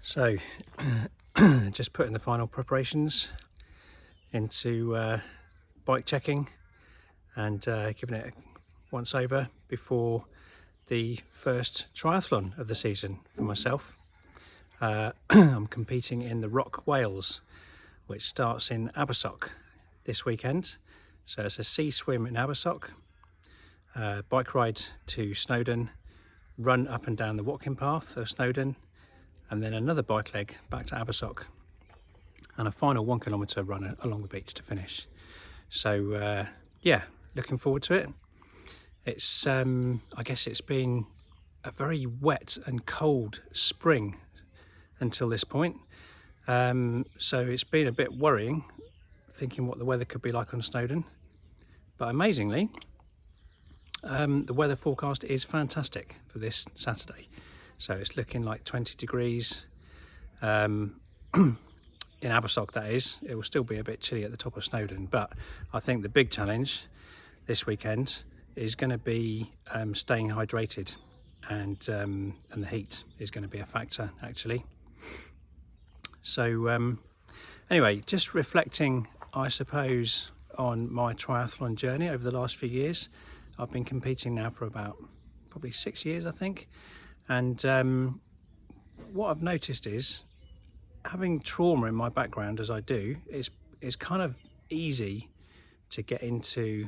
So just putting the final preparations into bike checking and giving it a once over before the first triathlon of the season for myself. I'm competing in the ROC Wales, which starts in Abersoch this weekend. So it's a sea swim in Abersoch, bike ride to Snowdon, run up and down the walking path of Snowdon, and then another bike leg back to Abersoch, and a final 1 kilometre run along the beach to finish. So yeah, looking forward to it. It's I guess it's been a very wet and cold spring until this point, so it's been a bit worrying thinking what the weather could be like on Snowdon, but amazingly the weather forecast is fantastic for this Saturday. So it's looking like 20 degrees in Abersoch, that is. It will still be a bit chilly at the top of Snowdon, but I think the big challenge this weekend is going to be staying hydrated, and the heat is going to be a factor actually. So anyway, just reflecting, I suppose, on my triathlon journey over the last few years. I've been competing now for about probably 6 years, I think. And what I've noticed is, having trauma in my background as I do, it's kind of easy to get into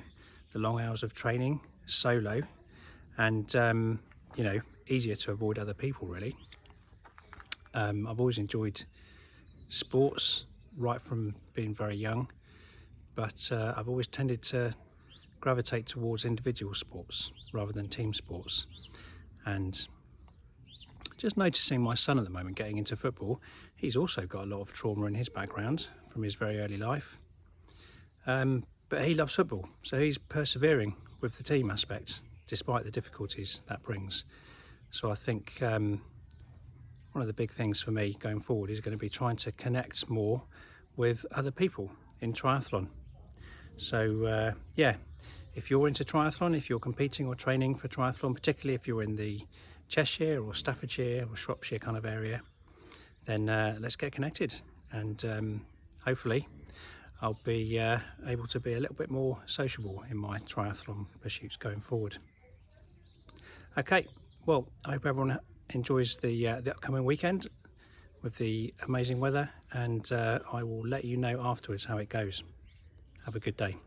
the long hours of training solo, and you know, easier to avoid other people really. I've always enjoyed sports right from being very young, but I've always tended to gravitate towards individual sports rather than team sports. And just noticing my son at the moment getting into football, he's also got a lot of trauma in his background from his very early life, but he loves football, so he's persevering with the team aspect despite the difficulties that brings. So I think one of the big things for me going forward is going to be trying to connect more with other people in triathlon. So yeah, if you're into triathlon, if you're competing or training for triathlon, particularly if you're in the Cheshire or Staffordshire or Shropshire kind of area, then let's get connected, and hopefully I'll be able to be a little bit more sociable in my triathlon pursuits going forward. Okay, well, I hope everyone enjoys the upcoming weekend with the amazing weather, and I will let you know afterwards how it goes. Have a good day.